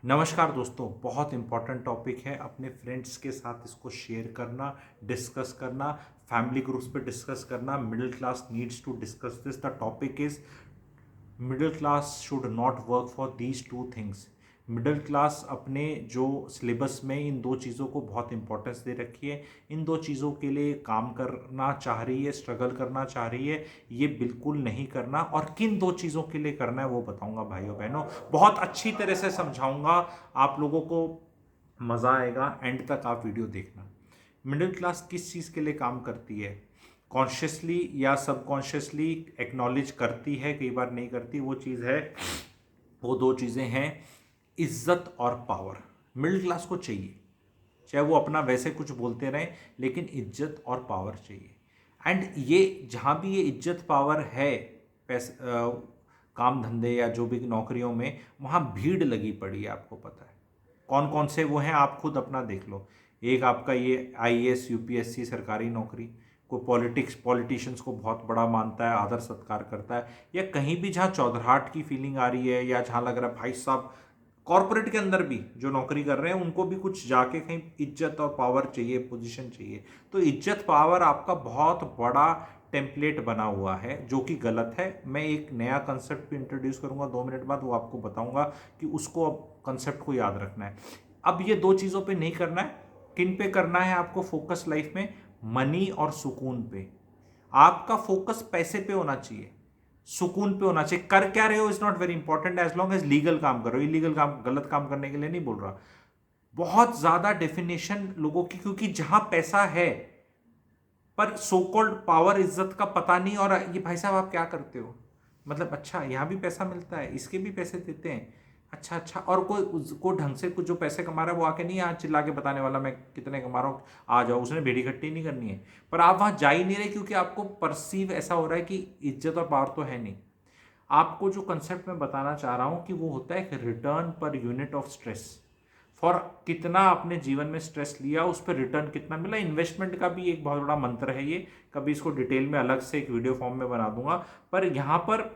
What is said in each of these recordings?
नमस्कार दोस्तों, बहुत इंपॉर्टेंट टॉपिक है। अपने फ्रेंड्स के साथ इसको शेयर करना, डिस्कस करना, फैमिली ग्रुप्स पे डिस्कस करना। Middle class needs to discuss this. The topic is middle class should not work for these two things. Middle class अपने जो सिलेबस में इन दो चीज़ों को बहुत इंपॉर्टेंस दे रखी है। इन दो चीज़ों के लिए काम करना चाह रही है, स्ट्रगल करना चाह रही है। ये बिल्कुल नहीं करना। और किन दो चीज़ों के लिए करना है वो बताऊंगा भाइयों बहनों, बहुत अच्छी तरह से समझाऊंगा। आप लोगों को मज़ा आएगा, एंड तक आप वीडियो देखना। मिडिल क्लास किस चीज़ के लिए काम करती है, कॉन्शियसली या सबकॉन्शियसली एक्नॉलेज करती है, कई बार नहीं करती। वो चीज़ है, वो दो चीज़ें हैं, इज्जत और पावर। मिडिल क्लास को चाहिए, चाहे वो अपना वैसे कुछ बोलते रहें, लेकिन इज्जत और पावर चाहिए। एंड ये जहाँ भी ये इज्जत पावर है, पैसे काम धंधे या जो भी नौकरियों में, वहाँ भीड़ लगी पड़ी है। आपको पता है कौन कौन से वो हैं, आप खुद अपना देख लो। एक आपका ये आईएएस यूपीएससी सरकारी नौकरी, कोई पॉलिटिशियंस को बहुत बड़ा मानता है, आदर सत्कार करता है, या कहीं भी जहाँ चौधराहट की फीलिंग आ रही है, या जहाँ लग रहा है भाई साहब कॉरपोरेट के अंदर भी जो नौकरी कर रहे हैं उनको भी कुछ जाके कहीं इज्जत और पावर चाहिए, पोजीशन चाहिए। तो इज्जत पावर आपका बहुत बड़ा टेम्पलेट बना हुआ है, जो कि गलत है। मैं एक नया कंसेप्ट भी इंट्रोड्यूस करूंगा 2 मिनट बाद, वो आपको बताऊंगा कि उसको अब कंसेप्ट को याद रखना है। अब ये दो चीज़ों पे नहीं करना है। किन पे करना है आपको फोकस लाइफ में? मनी और सुकून पे। आपका फोकस पैसे पे होना चाहिए, सुकून पे होना चाहिए। कर क्या रहे हो is not very important, as long as legal काम करो। इलीगल काम, गलत काम करने के लिए नहीं बोल रहा। बहुत ज्यादा डेफिनेशन लोगों की, क्योंकि जहां पैसा है पर सो कॉल्ड पावर, इज्जत का पता नहीं। और ये भाई साहब आप क्या करते हो, मतलब अच्छा यहाँ भी पैसा मिलता है, इसके भी पैसे देते हैं, अच्छा अच्छा। और कोई ढंग से कुछ जो पैसे कमा रहा है वो आके नहीं यहाँ चिल्ला के बताने वाला मैं कितने कमा रहा हूँ, आ जाओ। उसने भेड़ी इकट्ठी नहीं करनी है। पर आप वहाँ जा ही नहीं रहे, क्योंकि आपको परसीव ऐसा हो रहा है कि इज्जत और पावर तो है नहीं। आपको जो कंसेप्ट मैं बताना चाह रहा हूँ कि वो होता है एक return per unit of stress. For कितना आपने जीवन में स्ट्रेस लिया, उस पर रिटर्न कितना मिला। इन्वेस्टमेंट का भी एक बहुत बड़ा मंत्र है ये, कभी इसको डिटेल में अलग से एक वीडियो फॉर्म में बना दूंगा। पर यहाँ पर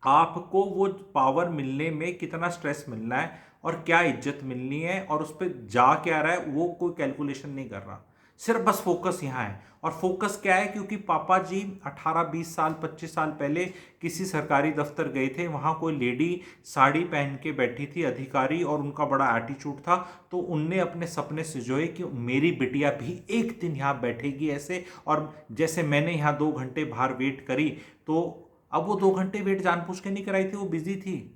आपको वो पावर मिलने में कितना स्ट्रेस मिलना है और क्या इज्जत मिलनी है और उस पर जा क्या रहा है, वो कोई कैलकुलेशन नहीं कर रहा। सिर्फ बस फोकस यहाँ है। और फोकस क्या है, क्योंकि पापा जी 18-20 साल 25 साल पहले किसी सरकारी दफ्तर गए थे, वहाँ कोई लेडी साड़ी पहन के बैठी थी, अधिकारी, और उनका बड़ा एटीट्यूड था। तो उनने अपने सपने सजोए कि मेरी बिटिया भी एक दिन यहाँ बैठेगी ऐसे। और जैसे मैंने यहाँ 2 घंटे बाहर वेट करी, तो अब वो 2 घंटे वेट जानबूझ के नहीं कराई थी, वो बिजी थी।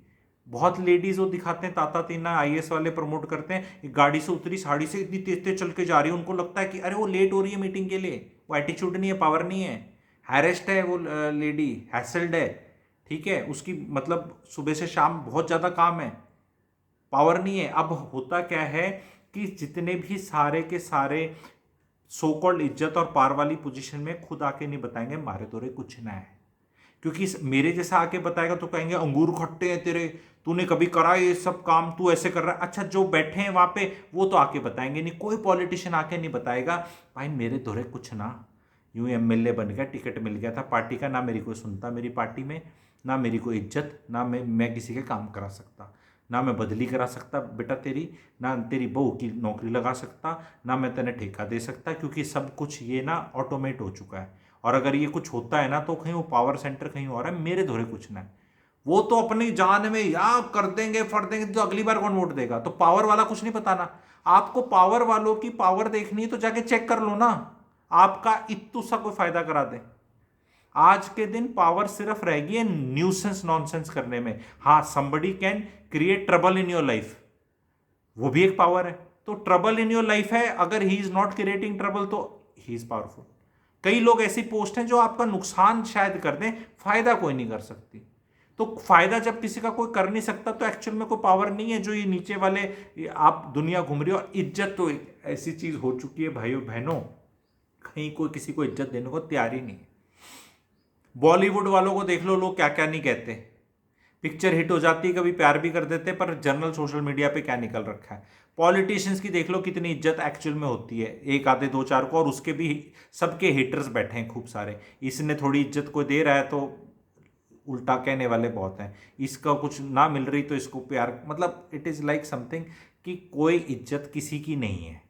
बहुत लेडीज वो दिखाते हैं, ताता तीना आईएएस वाले प्रमोट करते हैं, एक गाड़ी से उतरी, साड़ी से इतनी तेज तेज चल के जा रही है, उनको लगता है कि अरे वो लेट हो रही है मीटिंग के लिए। वो एटीट्यूड नहीं है, पावर नहीं है, हैरेस्ड है वो लेडी, हैसल्ड है। ठीक है, उसकी मतलब सुबह से शाम बहुत ज़्यादा काम है, पावर नहीं है। अब होता क्या है कि जितने भी सारे के सारे सो कॉल्ड इज्जत और पावर वाली पोजीशन में खुद आके नहीं बताएंगे मारे तोरे कुछ ना है। क्योंकि मेरे जैसा आके बताएगा तो कहेंगे अंगूर खट्टे हैं तेरे, तूने कभी करा ये सब काम, तू ऐसे कर रहा है। अच्छा, जो बैठे हैं वहां पे वो तो आके बताएंगे नहीं, कोई पॉलिटिशियन आके नहीं बताएगा भाई मेरे दोरे कुछ ना, यूं एमएलए बन गया, टिकट मिल गया था पार्टी का, ना मेरी कोई सुनता मेरी पार्टी में, ना मेरी कोई इज्जत, ना मैं किसी के काम करा सकता, ना मैं बदली करा सकता बेटा तेरी, ना तेरी बहू की नौकरी लगा सकता, ना मैं तेने ठेका दे सकता, क्योंकि सब कुछ ये ना ऑटोमेट हो चुका है। और अगर ये कुछ होता है ना तो कहीं वो पावर सेंटर कहीं हो रहा है, मेरे धोरे कुछ ना है। वो तो अपनी जान में या कर देंगे फट देंगे, तो अगली बार कौन वोट देगा? तो पावर वाला कुछ नहीं बताना। आपको पावर वालों की पावर देखनी है तो जाके चेक कर लो ना, आपका इत्तू सा कोई फायदा करा दे। आज के दिन पावर सिर्फ रहेगी है न्यूसेंस नॉनसेंस करने में। हाँ, somebody can create trouble in your life, वो भी एक पावर है। तो ट्रबल इन योर लाइफ है, अगर he is not creating trouble तो ही इज पावरफुल। कई लोग ऐसी पोस्ट हैं जो आपका नुकसान शायद कर दें, फायदा कोई नहीं कर सकती। तो फायदा जब किसी का कोई कर नहीं सकता तो एक्चुअल में कोई पावर नहीं है। जो ये नीचे वाले आप दुनिया घूम रही हो, और इज्जत तो एक ऐसी चीज हो चुकी है भाइयों बहनों, कहीं कोई किसी को इज्जत देने को तैयार ही नहीं है। बॉलीवुड वालों को देख लो, लोग क्या क्या नहीं कहते। पिक्चर हिट हो जाती है, कभी प्यार भी कर देते हैं, पर जर्नल सोशल मीडिया पे क्या निकल रखा है। पॉलिटिशियंस की देख लो कितनी इज्जत एक्चुअल में होती है, एक आधे दो चार को, और उसके भी सबके हिटर्स बैठे हैं खूब सारे। इसने थोड़ी इज्जत को दे रहा है तो उल्टा कहने वाले बहुत हैं, इसका कुछ ना मिल रही तो इसको प्यार, मतलब इट इज़ लाइक समथिंग कि कोई इज्जत किसी की नहीं है।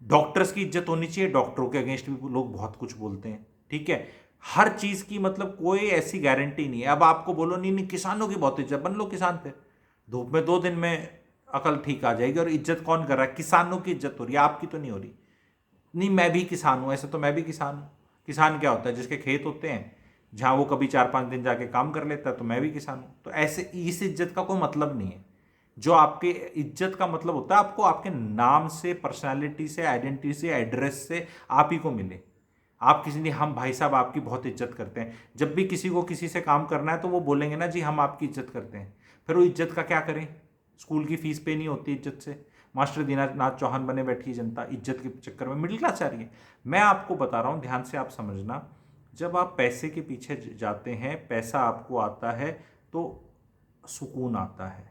डॉक्टर्स की इज्जत होनी चाहिए, डॉक्टरों के अगेंस्ट भी लोग बहुत कुछ बोलते हैं, ठीक है। हर चीज़ की मतलब कोई ऐसी गारंटी नहीं है। अब आपको बोलो नहीं नहीं किसानों की बहुत इज्जत, बन लो किसान, फिर धूप में 2 दिन में अकल ठीक आ जाएगी। और इज्जत कौन कर रहा है? किसानों की इज्जत हो रही है, आपकी तो नहीं हो रही। नहीं मैं भी किसान हूं, ऐसे तो मैं भी किसान हूं। किसान क्या होता है? जिसके खेत होते हैं, जहां वो कभी 4-5 दिन जाके काम कर लेता है, तो मैं भी किसान हूं। तो ऐसे इस इज्जत का कोई मतलब नहीं है। जो आपके इज्जत का मतलब होता है, आपको आपके नाम से, पर्सनालिटी से, आइडेंटिटी से, एड्रेस से आप ही को मिले। आप किसी ने, हम भाई साहब आपकी बहुत इज्जत करते हैं, जब भी किसी को किसी से काम करना है तो वो बोलेंगे ना जी हम आपकी इज्जत करते हैं। फिर वो इज्जत का क्या करें? स्कूल की फीस पे नहीं होती इज्जत से। मास्टर दीनानाथ चौहान बने बैठी है जनता, इज्जत के चक्कर में मिडिल क्लास आ रही है। मैं आपको बता रहा हूं, ध्यान से आप समझना, जब आप पैसे के पीछे जाते हैं, पैसा आपको आता है तो सुकून आता है।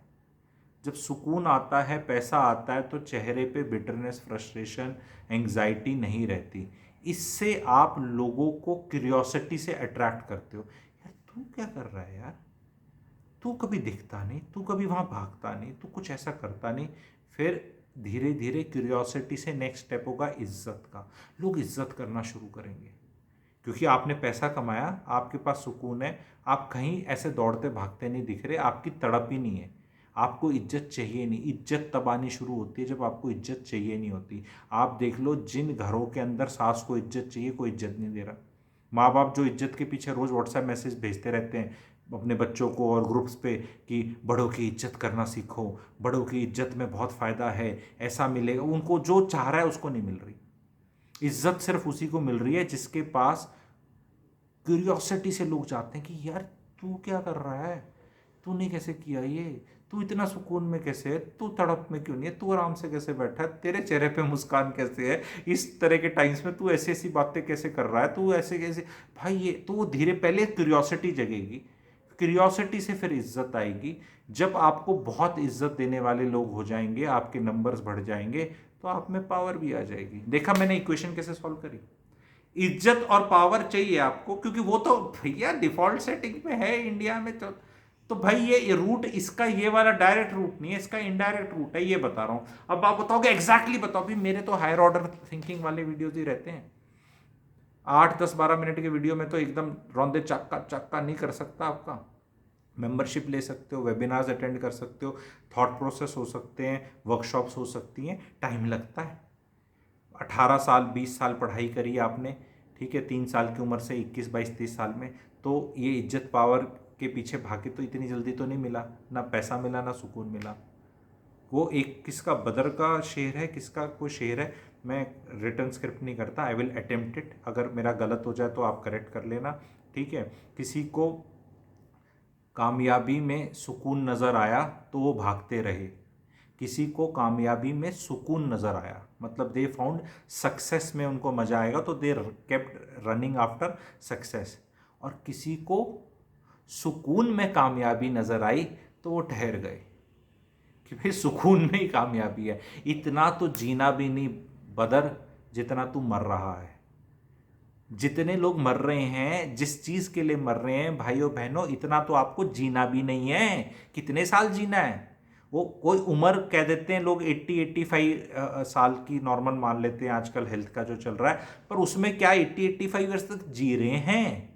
जब सुकून आता है, पैसा आता है, तो चेहरे पे बिटरनेस, फ्रस्ट्रेशन, एंग्जाइटी नहीं रहती। इससे आप लोगों को क्यूरियोसिटी से अट्रैक्ट करते हो। यार तू क्या कर रहा है यार, तू कभी दिखता नहीं, तू कभी वहाँ भागता नहीं, तू कुछ ऐसा करता नहीं। फिर धीरे धीरे क्यूरियोसिटी से नेक्स्ट स्टेप होगा इज्जत का। लोग इज्जत करना शुरू करेंगे क्योंकि आपने पैसा कमाया, आपके पास सुकून है, आप कहीं ऐसे दौड़ते भागते नहीं दिख रहे, आपकी तड़प ही नहीं है। आपको इज्जत चाहिए नहीं। इज्जत तब आनी शुरू होती है जब आपको इज्जत चाहिए नहीं होती। आप देख लो, जिन घरों के अंदर सास को इज्जत चाहिए, कोई इज्जत नहीं दे रहा। माँ बाप जो इज्जत के पीछे रोज़ व्हाट्सएप मैसेज भेजते रहते हैं अपने बच्चों को और ग्रुप्स पे कि बड़ों की इज्जत करना सीखो, बड़ों की इज्जत में बहुत फ़ायदा है, ऐसा मिलेगा। उनको जो चाह रहा है उसको नहीं मिल रही। इज्जत सिर्फ उसी को मिल रही है जिसके पास क्यूरियोसिटी से लोग जाते हैं कि यार तू क्या कर रहा है, तूने कैसे किया ये, तू इतना सुकून में कैसे है, तू तड़प में क्यों नहीं है, तू आराम से कैसे बैठा है, तेरे चेहरे पे मुस्कान कैसे है, इस तरह के टाइम्स में तू ऐसी ऐसी बातें कैसे कर रहा है, तू ऐसे कैसे। भाई ये तो वो धीरे, पहले क्यूरियोसिटी जगेगी, क्यूरियोसिटी से फिर इज्जत आएगी। जब आपको बहुत इज्जत देने वाले लोग हो जाएंगे, आपके नंबर्स बढ़ जाएंगे, तो आप में पावर भी आ जाएगी। देखा मैंने इक्वेशन कैसे सॉल्व करी? इज्जत और पावर चाहिए आपको, क्योंकि वो तो भैया डिफॉल्ट सेटिंग में है इंडिया में। तो भाई ये रूट, इसका ये वाला डायरेक्ट रूट नहीं है, इसका इनडायरेक्ट रूट है, ये बता रहा हूं। अब आप बताओगे एग्जैक्टली बताओ भी, मेरे तो हायर ऑर्डर थिंकिंग वाले वीडियोज ही रहते हैं। 8-10-12 मिनट के वीडियो में तो एकदम रौंदे चक्का चक्का नहीं कर सकता आपका। मेंबरशिप ले सकते हो, वेबिनार्स अटेंड कर सकते हो, थॉट प्रोसेस हो सकते हैं, वर्कशॉप्स हो सकती हैं, टाइम लगता है। 18 साल 20 साल पढ़ाई करी आपने, ठीक है, 3 साल की उम्र से 21 22 30 साल में, तो ये इज्जत पावर के पीछे भागे तो इतनी जल्दी तो नहीं मिला, ना पैसा मिला ना सुकून मिला। वो एक किसका बदर का शेर है, किसका कोई शेर है, मैं रिटर्न स्क्रिप्ट नहीं करता, आई विल अटेम्प्ट इट, अगर मेरा गलत हो जाए तो आप करेक्ट कर लेना, ठीक है। किसी को कामयाबी में सुकून नज़र आया तो वो भागते रहे। किसी को कामयाबी में सुकून नज़र आया, मतलब दे फाउंड सक्सेस में उनको मज़ा आएगा, तो they kept running after success. और किसी को सुकून में कामयाबी नज़र आई तो वो ठहर गए कि भाई सुकून में ही कामयाबी है। इतना तो जीना भी नहीं बदर जितना तू मर रहा है। जितने लोग मर रहे हैं, जिस चीज के लिए मर रहे हैं भाइयों बहनों, इतना तो आपको जीना भी नहीं है। कितने साल जीना है? वो कोई उम्र कह देते हैं लोग, 80-85 साल की नॉर्मल मान लेते हैं आजकल हेल्थ का जो चल रहा है, पर उसमें क्या 80-85 ईयर्स तक जी रहे हैं?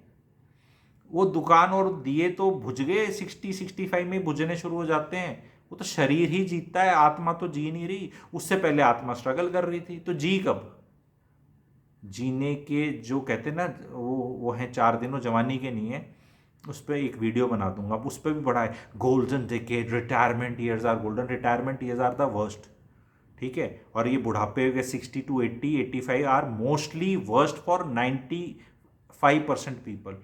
वो दुकान और दिए तो बुझ गए, 60-65 में बुझने शुरू हो जाते हैं। वो तो शरीर ही जीतता है, आत्मा तो जी नहीं रही। उससे पहले आत्मा स्ट्रगल कर रही थी, तो जी कब? जीने के जो कहते हैं ना, वो हैं 4 दिन, जवानी के नहीं है। उस पर एक वीडियो बना दूंगा, उस पर भी बड़ा है, golden decade, retirement years are golden, retirement years are the worst, ठीक है। और ये बुढ़ापे के 60 to 80 85 are mostly worst for 95% people.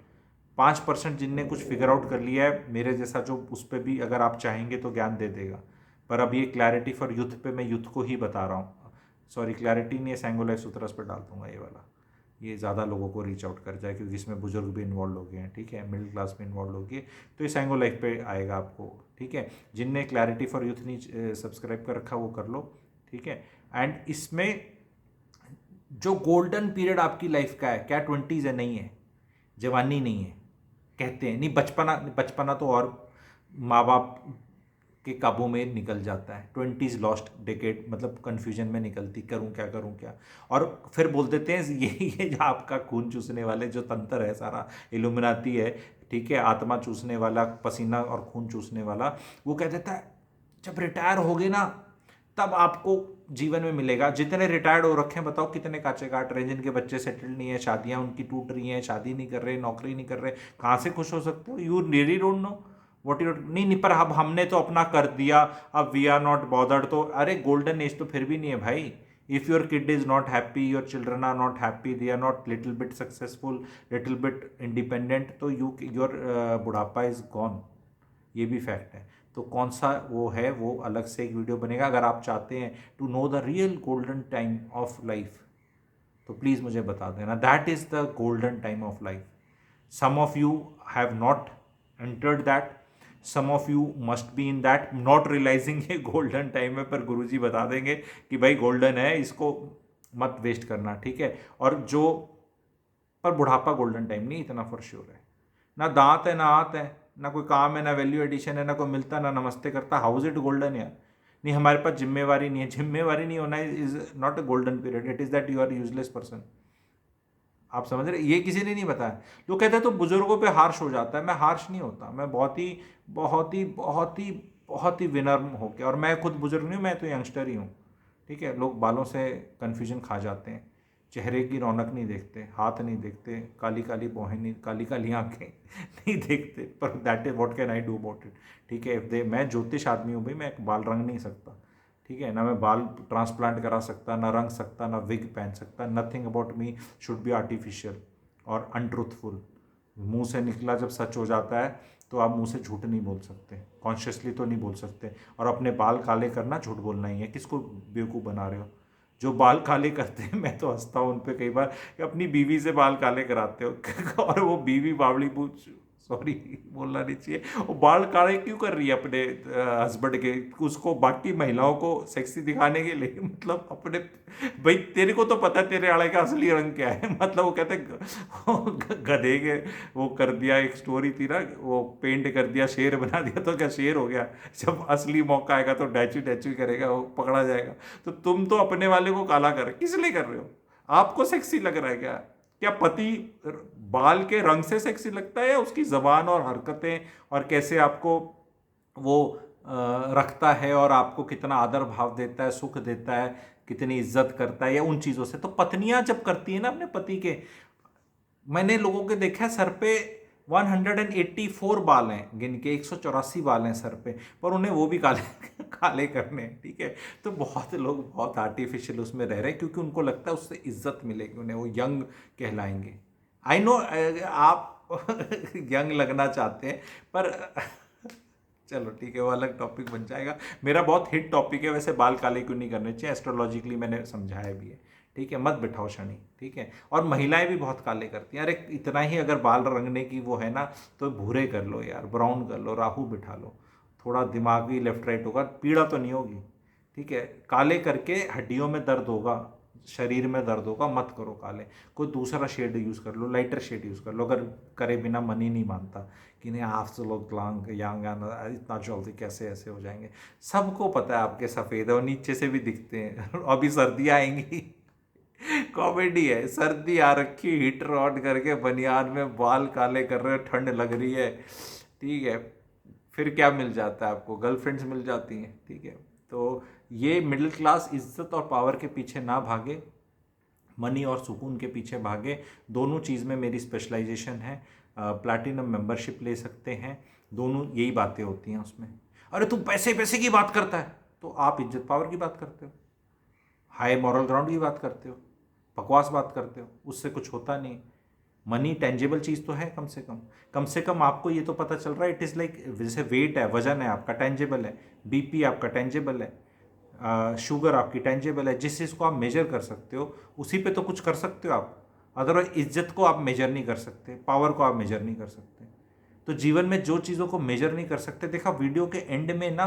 5% जिनने कुछ फिगर आउट कर लिया है मेरे जैसा, जो उस पर भी अगर आप चाहेंगे तो ज्ञान दे देगा। पर अब ये क्लैरिटी फॉर यूथ पे मैं यूथ को ही बता रहा हूँ, सॉरी क्लैरिटी नहीं है, सैंगोलाइफ सूत्रस पर डाल दूंगा ये वाला, ये ज़्यादा लोगों को रीच आउट कर जाए, क्योंकि इसमें बुजुर्ग भी इन्वॉल्व हो गए हैं, ठीक है, मिडिल क्लास भी इन्वॉल्व हो गई, तो ये सैंगो लाइफ पे आएगा आपको, ठीक है। जिनने क्लैरिटी फॉर यूथ नहीं सब्सक्राइब कर रखा वो कर लो, ठीक है। एंड इसमें जो गोल्डन पीरियड आपकी लाइफ का है, क्या 20s है? नहीं है, जवानी नहीं है, कहते हैं। नहीं, बचपना बचपना तो और माँ बाप के काबू में निकल जाता है। 20s लॉस्ट डेकेड, मतलब कन्फ्यूजन में निकलती, करूं क्या करूं क्या। और फिर बोल देते हैं ये जो आपका खून चूसने वाले जो तंत्र है सारा, इल्यूमिनाती है, ठीक है, आत्मा चूसने वाला, पसीना और खून चूसने वाला, वो कह देता है जब रिटायर होगे ना तब आपको जीवन में मिलेगा। जितने रिटायर्ड हो रखे हैं बताओ कितने काचे काट रहे हैं, जिनके बच्चे सेटल्ड नहीं है, शादियां उनकी टूट रही हैं, शादी नहीं कर रहे, नौकरी नहीं कर रहे, कहाँ से खुश हो सकते हो? You really don't know what you नहीं नहीं, पर अब हमने तो अपना कर दिया, अब वी आर नॉट बॉदर्ड। तो अरे गोल्डन एज तो फिर भी नहीं है भाई। If your kid is not happy, your children are not happy, they are not little bit successful, little bit independent, तो योर बुढ़ापा इज गॉन। ये भी फैक्ट है। तो कौन सा वो है, वो अलग से एक वीडियो बनेगा। अगर आप चाहते हैं to know the real golden time of life तो प्लीज़ मुझे बता देना। That is the golden time of life. Some of you have not entered that, some of you must be in that, not realising ये golden time है, पर गुरुजी बता देंगे कि भाई गोल्डन है, इसको मत वेस्ट करना, ठीक है। और जो, पर बुढ़ापा गोल्डन टाइम नहीं, इतना फॉर श्योर है। ना दांत है ना हाथ है, ना कोई काम है, ना वैल्यू एडिशन है, ना कोई मिलता ना नमस्ते करता, हाउ इज इट गोल्डन यार? नहीं, हमारे पास जिम्मेवारी नहीं है। जिम्मेवारी नहीं होना is not a golden period, it is that you are useless person. आप समझ रहे? ये किसी ने नहीं बताया। लोग कहते हैं तो बुजुर्गों पे हार्श हो जाता है। मैं हार्श नहीं होता, मैं बहुत ही बहुत ही बहुत ही बहुत ही विनम्र होकर, और मैं खुद बुजुर्ग नहीं हूँ, मैं तो यंगस्टर ही हूँ, ठीक है। लोग बालों से कन्फ्यूजन खा जाते हैं, चेहरे की रौनक नहीं देखते, हाथ नहीं देखते, काली काली भौहें नहीं, काली काली आंखें नहीं देखते, पर that is what can I do about it, ठीक है। इफ दे, मैं ज्योतिष आदमी हूँ भाई, मैं एक बाल रंग नहीं सकता, ठीक है ना, मैं बाल ट्रांसप्लांट करा सकता, ना रंग सकता, ना विग पहन सकता। Nothing about me should be artificial और अनट्रूथफुल। मुंह से निकला जब सच हो जाता है तो आप मुंह से झूठ नहीं बोल सकते, कॉन्शियसली तो नहीं बोल सकते। और अपने बाल काले करना झूठ बोलना ही है। किसको बेवकूफ़ बना रहे हो? जो बाल काले करते हैं, मैं तो हंसता हूँ उन पर कई बार, कि अपनी बीवी से बाल काले कराते हो और वो बीवी बावड़ी पूछ, सॉरी बोलना नहीं चाहिए, वो बाल काले क्यों कर रही है अपने हस्बैंड के? उसको बाकी महिलाओं को सेक्सी दिखाने के लिए, मतलब अपने, भाई तेरे को तो पता है तेरे आड़े का असली रंग क्या है। मतलब वो कहते गधे के, वो कर दिया, एक स्टोरी थी ना, वो पेंट कर दिया, शेर बना दिया, तो क्या शेर हो गया? जब असली मौका आएगा तो डैचू डैचू करेगा, वो पकड़ा जाएगा। तो तुम तो अपने वाले को काला कर, किस लिए कर रहे हो? आपको सेक्सी लग रहा है क्या? क्या पति बाल के रंग से सेक्सी लगता है, या उसकी जबान और हरकतें और कैसे आपको वो रखता है, और आपको कितना आदर भाव देता है, सुख देता है, कितनी इज्जत करता है, या उन चीज़ों से? तो पत्नियां जब करती है ना अपने पति के, मैंने लोगों के देखा है सर पे 184 बाल हैं, गिन के 184 बाल हैं सर पे, पर उन्हें वो भी काले काले करने हैं, ठीक है। तो बहुत लोग बहुत आर्टिफिशियल उसमें रह रहे हैं, क्योंकि उनको लगता है उससे इज्जत मिलेगी उन्हें, वो यंग कहलाएंगे। आई नो आप यंग लगना चाहते हैं, पर चलो ठीक है, वो अलग टॉपिक बन जाएगा। मेरा बहुत हिट टॉपिक है वैसे, बाल काले क्यों नहीं करने चाहिए, एस्ट्रोलॉजिकली मैंने समझाया भी है, ठीक है। मत बिठाओ शनि, ठीक है। और महिलाएं भी बहुत काले करती हैं। अरे इतना ही अगर बाल रंगने की वो है ना, तो भूरे कर लो यार, ब्राउन कर लो, राहु बिठा लो, थोड़ा दिमाग भी लेफ्ट राइट होगा, पीड़ा तो नहीं होगी, ठीक है। काले करके हड्डियों में दर्द होगा, शरीर में दर्द होगा, मत करो काले। कोई दूसरा शेड यूज़ कर लो, लाइटर शेड यूज़ कर लो, अगर करे बिना मन ही नहीं मानता कि नहीं आप तो लोग यांग इतना जल्दी कैसे ऐसे हो जाएंगे। सबको पता है आपके सफ़ेद है और नीचे से भी दिखते हैं। अभी सर्दियाँ आएंगी, कॉमेडी है, सर्दी आ रखी, हीटर ऑन करके बनियान में बाल काले कर रहे हो, ठंड लग रही है, ठीक है। फिर क्या मिल जाता है आपको? गर्लफ्रेंड्स मिल जाती हैं, ठीक है। तो ये मिडिल क्लास इज्जत और पावर के पीछे ना भागे, मनी और सुकून के पीछे भागे। दोनों चीज़ में मेरी स्पेशलाइजेशन है। प्लैटिनम मेंबरशिप ले सकते हैं, दोनों यही बातें होती हैं उसमें। अरे तुम पैसे पैसे की बात करता है, तो आप इज्जत पावर की बात करते हो, हाई मॉरल ग्राउंड की बात करते हो, बकवास बात करते हो, उससे कुछ होता नहीं। मनी टेंजिबल चीज़ तो है, कम से कम आपको ये तो पता चल रहा है, इट इज़ लाइक, जैसे वेट है, वजन है आपका, टेंजिबल है, बीपी आपका टेंजिबल है, शुगर आपकी टेंजिबल है। जिस चीज़ को आप मेजर कर सकते हो उसी पे तो कुछ कर सकते हो आप। अदरवाइज इज्जत को आप मेजर नहीं कर सकते, पावर को आप मेजर नहीं कर सकते। तो जीवन में जो चीज़ों को मेजर नहीं कर सकते, देखा वीडियो के एंड में ना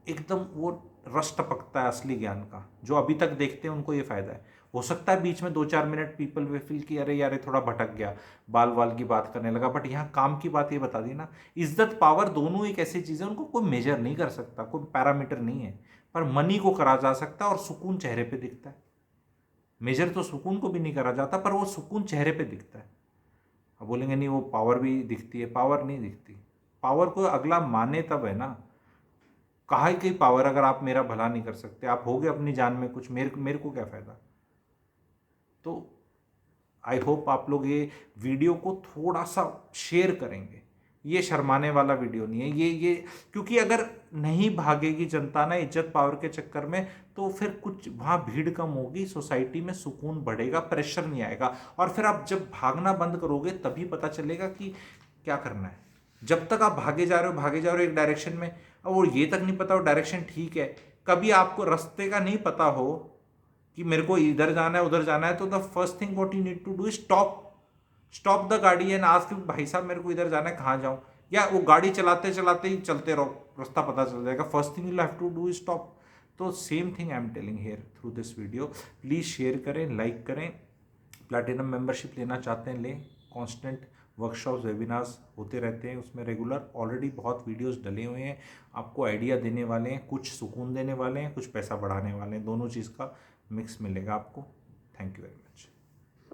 एकदम वो रस टपकता है असली ज्ञान का। जो अभी तक देखते हैं उनको ये फ़ायदा है, हो सकता है बीच में 2-4 मिनट पीपल वे फील कि अरे यार ये थोड़ा भटक गया, बाल वाल की बात करने लगा, बट यहाँ काम की बात ये बता दी ना। इज्जत पावर दोनों एक ऐसी चीज़ है, उनको कोई मेजर नहीं कर सकता, कोई पैरामीटर नहीं है, पर मनी को करा जा सकता है और सुकून चेहरे पे दिखता है। मेजर तो सुकून को भी नहीं करा जाता, पर वो सुकून चेहरे पे दिखता है। अब बोलेंगे नहीं वो पावर भी दिखती है, पावर नहीं दिखती। पावर को अगला माने तब है ना। कहा की पावर, अगर आप मेरा भला नहीं कर सकते, आप होगे अपनी जान में कुछ, मेरे को क्या फायदा। तो आई होप आप लोग ये वीडियो को थोड़ा सा शेयर करेंगे। ये शर्माने वाला वीडियो नहीं है ये, क्योंकि अगर नहीं भागेगी जनता ना इज्जत पावर के चक्कर में, तो फिर कुछ वहाँ भीड़ कम होगी, सोसाइटी में सुकून बढ़ेगा, प्रेशर नहीं आएगा। और फिर आप जब भागना बंद करोगे तभी पता चलेगा कि क्या करना है। जब तक आप भागे जा रहे हो एक डायरेक्शन में, और ये तक नहीं पता वो डायरेक्शन ठीक है, कभी आपको रास्ते का नहीं पता हो कि मेरे को इधर जाना है उधर जाना है, तो the first thing what you need to do is stop the गाड़ी एंड आस्क भाई साहब मेरे को इधर जाना है, कहाँ जाऊँ। या वो गाड़ी चलाते चलाते ही चलते रहो, रास्ता पता चल जाएगा। First thing you have to do is stop. तो same thing I am telling here through this video. Please share करें, लाइक करें। प्लैटिनम मेंबरशिप लेना चाहते हैं लें। कॉन्स्टेंट वर्कशॉप्स वेबिनार्स होते रहते हैं उसमें रेगुलर, ऑलरेडी बहुत वीडियोस डले हुए हैं, आपको आइडिया देने वाले हैं, कुछ सुकून देने वाले हैं, कुछ पैसा बढ़ाने वाले हैं, दोनों चीज़ का मिक्स मिलेगा आपको। Thank you very much.